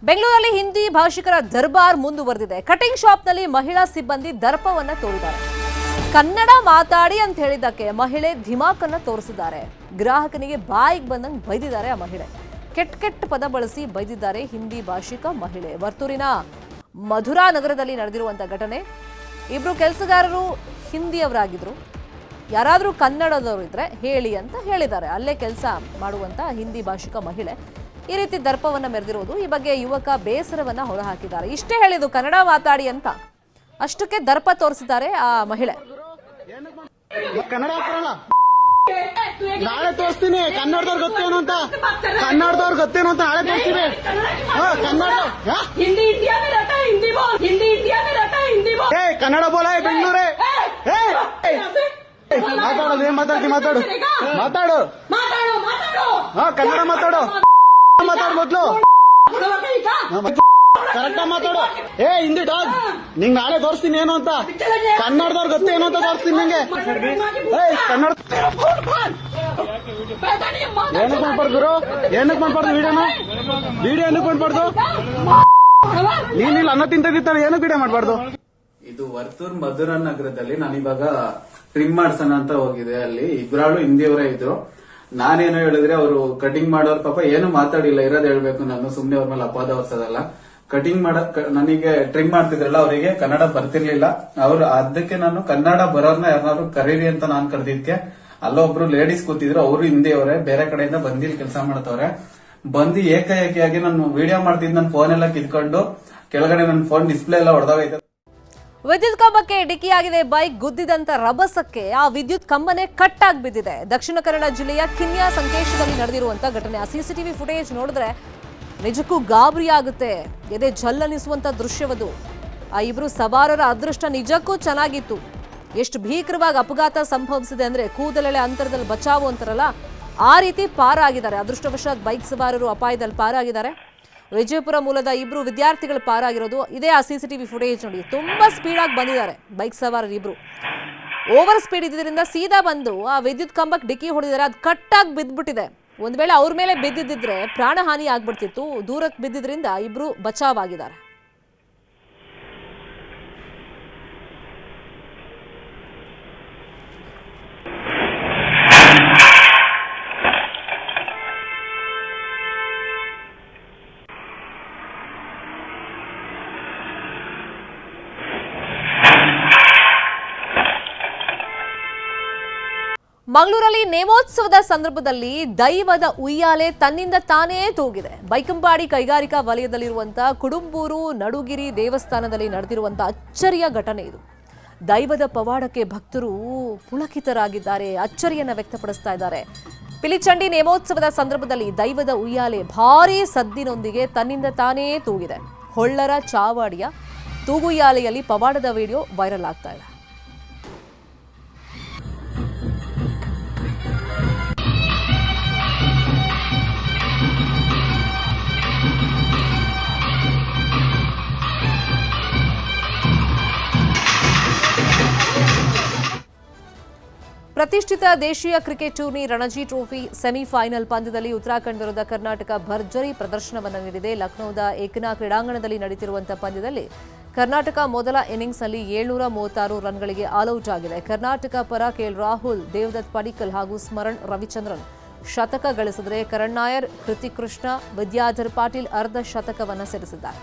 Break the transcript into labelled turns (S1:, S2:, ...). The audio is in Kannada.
S1: ಬೆಂಗಳೂರಲ್ಲಿ ಹಿಂದಿ ಭಾಷಿಕರ ದರ್ಬಾರ್ ಮುಂದುವರೆದಿದೆ. ಕಟಿಂಗ್ ಶಾಪ್ನಲ್ಲಿ ಮಹಿಳಾ ಸಿಬ್ಬಂದಿ ದರ್ಪವನ್ನ ತೋರಿದ್ದಾರೆ. ಕನ್ನಡ ಮಾತಾಡಿ ಅಂತ ಹೇಳಿದ್ದಕ್ಕೆ ಮಹಿಳೆ ಧಿಮಾಕನ್ನ ತೋರಿಸಿದ್ದಾರೆ. ಗ್ರಾಹಕನಿಗೆ ಬಾಯಿಗೆ ಬಂದಂಗೆ ಬೈದಿದ್ದಾರೆ. ಆ ಮಹಿಳೆ ಕೆಟ್ಟ ಪದ ಬಳಸಿ ಬೈದಿದ್ದಾರೆ ಹಿಂದಿ ಭಾಷಿಕ ಮಹಿಳೆ. ವರ್ತೂರಿನ ಮಧುರಾ ನಗರದಲ್ಲಿ ನಡೆದಿರುವಂತಹ ಘಟನೆ. ಇಬ್ರು ಕೆಲಸಗಾರರು ಹಿಂದಿಯವರಾಗಿದ್ರು. ಯಾರಾದರೂ ಕನ್ನಡದವರು ಇದ್ರೆ ಹೇಳಿ ಅಂತ ಹೇಳಿದ್ದಾರೆ. ಅಲ್ಲೇ ಕೆಲಸ ಮಾಡುವಂತ ಹಿಂದಿ ಭಾಷಿಕ ಮಹಿಳೆ ಈ ರೀತಿ ದರ್ಪವನ್ನ ಮೆರೆದಿರೋದು. ಈ ಬಗ್ಗೆ ಯುವಕ ಬೇಸರವನ್ನ ಹೊರಹಾಕಿದ್ದಾರೆ. ಇಷ್ಟೇ ಹೇಳಿದ್ದು ಕನ್ನಡ ಮಾತಾಡಿ ಅಂತ, ಅಷ್ಟಕ್ಕೆ ದರ್ಪ ತೋರಿಸಿದ್ದಾರೆ ಆ ಮಹಿಳೆ.
S2: ಕನ್ನಡ ನಾಳೆ ತೋರಿಸ್ತೀನಿ. ಕನ್ನಡದವ್ರು ಗೊತ್ತೇನು ಅಂತ ನಾಳೆ ತೋರಿಸ್ತೀನಿ. ಕನ್ನಡ ಬೋಲ ಬೆಂಗಳೂರೇ. ಮಾತಾಡೋದು ಏನ್ ಮಾತಾಡು ಕನ್ನಡ ಮಾತಾಡು ಮೊದ್ಲು ಕರೆಕ್ಟ್ ಮಾತಾಡು. ಹಿಂದಿ ಡಾಗ್ ನಿಂಗ್ ನಾಳೆ ತೋರಿಸ್ತೀನಿ ಏನು ಅಂತ. ಕನ್ನಡದವ್ರು ಗೊತ್ತೇನು ಅಂತ ತೋರಿಸ್ತೀನಿ ನಿಂಗೆ. ಕನ್ನಡ ಏನಕ್ಕೆ ಮಾಡ್ಬಾರ್ದು ಗುರು? ಏನಕ್ಕೆ ಮಾಡ್ಬಾರ್ದು? ವಿಡಿಯೋ ಏನಕ್ಕೆ ಮಾಡ್ಬಾರ್ದು? ನೀನಿಲ್ಲ ಅನ್ನ ತಿಂತಿರ್ತಾಳೆ, ಏನಕ್ಕೆ ವಿಡಿಯೋ ಮಾಡ್ಬಾರ್ದು?
S3: ಇದು ವರ್ತೂರ್ ಮಧುರಾ ನಗರದಲ್ಲಿ ನಾನಿವಾಗ ಟ್ರಿಮ್ ಮಾಡ್ಸೋಣ ಅಂತ ಹೋಗಿದೆ. ಅಲ್ಲಿ ಇಬ್ರಾಳು ಹಿಂದಿಯವರೇ ಇದ್ರು. ನಾನೇನು ಹೇಳಿದ್ರೆ ಅವರು ಕಟಿಂಗ್ ಮಾಡೋರ್ ಪಾಪ ಏನು ಮಾತಾಡಿಲ್ಲ. ಇರೋದ್ ಹೇಳ್ಬೇಕು, ನಾನು ಸುಮ್ನೆ ಅವ್ರ ಮೇಲೆ ಅಪವಾದ ಹೊರ್ಸೋದಲ್ಲ. ಕಟಿಂಗ್ ನನಗೆ ಟ್ರಿಮ್ ಮಾಡ್ತಿದ್ರಲ್ಲ, ಅವರಿಗೆ ಕನ್ನಡ ಬರ್ತಿರ್ಲಿಲ್ಲ. ಅವ್ರು ಅದಕ್ಕೆ ನಾನು ಕನ್ನಡ ಬರೋರ್ನ ಯಾರನ್ನಾದ್ರು ಕರೀರಿ ಅಂತ ನಾನ್ ಕರೆದಿದ್ಕೆ ಅಲ್ಲೊಬ್ರು ಲೇಡೀಸ್ ಕೂತಿದ್ರು. ಅವರು ಹಿಂದಿಯವರೇ, ಬೇರೆ ಕಡೆಯಿಂದ ಬಂದಿಲ್ ಕೆಲಸ ಮಾಡ್ತವ್ರೆ. ಬಂದು ಏಕಾಏಕಿಯಾಗಿ ನಾನು ವಿಡಿಯೋ ಮಾಡ್ತಿದ್ ನನ್ನ ಫೋನ್ ಎಲ್ಲ ಕಿತ್ಕೊಂಡು ಕೆಳಗಡೆ ನನ್ನ ಫೋನ್ ಡಿಸ್ಪ್ಲೇ ಎಲ್ಲ ಹೊಡೆದೋಗೈತೆ.
S1: ವಿದ್ಯುತ್ ಕಂಬಕ್ಕೆ ಡಿಕ್ಕಿಯಾಗಿದೆ ಬೈಕ್. ಗುದ್ದಿದಂತ ರಭಸಕ್ಕೆ ಆ ವಿದ್ಯುತ್ ಕಂಬನೇ ಕಟ್ ಆಗಿ ಬಿದ್ದಿದೆ. ದಕ್ಷಿಣ ಕನ್ನಡ ಜಿಲ್ಲೆಯ ಕಿನ್ಯಾ ಸಂಕೇಶದಲ್ಲಿ ನಡೆದಿರುವಂತಹ ಘಟನೆ. ಆ ಸಿಸಿಟಿವಿ ಫುಟೇಜ್ ನೋಡಿದ್ರೆ ನಿಜಕ್ಕೂ ಗಾಬರಿ ಆಗುತ್ತೆ. ಎದೆ ಜಲ್ಲನಿಸುವಂತ ದೃಶ್ಯವದು. ಆ ಇಬ್ರು ಸವಾರರ ಅದೃಷ್ಟ ನಿಜಕ್ಕೂ ಚೆನ್ನಾಗಿತ್ತು. ಎಷ್ಟು ಭೀಕರವಾಗಿ ಅಪಘಾತ ಸಂಭವಿಸಿದೆ ಅಂದ್ರೆ ಕೂದಲೆಳೆ ಅಂತರದಲ್ಲಿ ಬಚಾವು ಅಂತಾರಲ್ಲ, ಆ ರೀತಿ ಪಾರಾಗಿದ್ದಾರೆ. ಅದೃಷ್ಟವಶಾತ್ ಬೈಕ್ ಸವಾರರು ಅಪಾಯದಲ್ಲಿ ಪಾರಾಗಿದ್ದಾರೆ. ವಿಜಯಪುರ ಮೂಲದ ಇಬ್ರು ವಿದ್ಯಾರ್ಥಿಗಳು ಪಾರಾಗಿರೋದು. ಇದೇ ಆ ಸಿಸಿಟಿವಿ ಫುಟೇಜ್ ನೋಡಿ. ತುಂಬಾ ಸ್ಪೀಡ್ ಆಗಿ ಬಂದಿದ್ದಾರೆ ಬೈಕ್ ಸವಾರರು ಇಬ್ರು. ಓವರ್ ಸ್ಪೀಡ್ ಇದ್ದಿದ್ದರಿಂದ ಸೀದಾ ಬಂದು ಆ ವಿದ್ಯುತ್ ಕಂಬಕ್ಕೆ ಡಿಕ್ಕಿ ಹೊಡೆದಿದ್ದಾರೆ. ಅದು ಕಟ್ಟಾಗಿ ಬಿದ್ದ್ಬಿಟ್ಟಿದೆ. ಒಂದ್ ವೇಳೆ ಅವ್ರ ಮೇಲೆ ಬಿದ್ದಿದ್ರೆ ಪ್ರಾಣ ಹಾನಿ ಆಗ್ಬಿಡ್ತಿತ್ತು. ದೂರಕ್ಕೆ ಬಿದ್ದಿದ್ರಿಂದ ಇಬ್ರು ಬಚಾವಾಗಿದ್ದಾರೆ. ಮಂಗಳೂರಲ್ಲಿ ನೇಮೋತ್ಸವದ ಸಂದರ್ಭದಲ್ಲಿ ದೈವದ ಉಯ್ಯಾಲೆ ತನ್ನಿಂದ ತಾನೇ ತೂಗಿದೆ. ಬೈಕಂಪಾಡಿ ಕೈಗಾರಿಕಾ ವಲಯದಲ್ಲಿರುವಂತಹ ಕುಡುಂಬೂರು ನಡುಗಿರಿ ದೇವಸ್ಥಾನದಲ್ಲಿ ನಡೆದಿರುವಂತಹ ಅಚ್ಚರಿಯ ಘಟನೆ ಇದು. ದೈವದ ಪವಾಡಕ್ಕೆ ಭಕ್ತರು ಪುಳಕಿತರಾಗಿದ್ದಾರೆ, ಅಚ್ಚರಿಯನ್ನ ವ್ಯಕ್ತಪಡಿಸ್ತಾ ಇದ್ದಾರೆ. ಪಿಲಿಚಂಡಿ ನೇಮೋತ್ಸವದ ಸಂದರ್ಭದಲ್ಲಿ ದೈವದ ಉಯ್ಯಾಲೆ ಭಾರೀ ಸದ್ದಿನೊಂದಿಗೆ ತನ್ನಿಂದ ತಾನೇ ತೂಗಿದೆ. ಹೊಳ್ಳರ ಚಾವಾಡಿಯ ತೂಗುಯ್ಯಾಲೆಯಲ್ಲಿ ಪವಾಡದ ವಿಡಿಯೋ ವೈರಲ್ ಆಗ್ತಾ ಇದೆ. ಪ್ರತಿಷ್ಠಿತ ದೇಶೀಯ cricket tourney Ranji trophy semifinal ಪಂದ್ಯದಲ್ಲಿ ಉತ್ತರಾಖಂಡ್ ವಿರುದ್ಧ ಕರ್ನಾಟಕ ಭರ್ಜರಿ ಪ್ರದರ್ಶನವನ್ನು ನೀಡಿದೆ. ಲಕ್ನೋದ ಏಕನಾ ಕ್ರೀಡಾಂಗಣದಲ್ಲಿ ನಡೆಯುತ್ತಿರುವಂತಹ ಪಂದ್ಯದಲ್ಲಿ ಕರ್ನಾಟಕ ಮೊದಲ ಇನ್ನಿಂಗ್ಸ್ನಲ್ಲಿ 736 ರನ್ಗಳಿಗೆ ಆಲ್ಔಟ್ ಆಗಿದೆ. ಕರ್ನಾಟಕ ಪರ ರಾಹುಲ್, ದೇವದತ್ ಪಡಿಕ್ಕಲ್ ಹಾಗೂ ಸ್ಮರಣ್ ರವಿಚಂದ್ರನ್ ಶತಕ ಗಳಿಸಿದರೆ ಕರಣ್ ನಾಯರ್, ಹೃತಿಕ್ ಕೃಷ್ಣ, ವಿದ್ಯಾಧರ್ ಪಾಟೀಲ್ ಅರ್ಧ ಶತಕವನ್ನು ಸೇರಿಸಿದ್ದಾರೆ.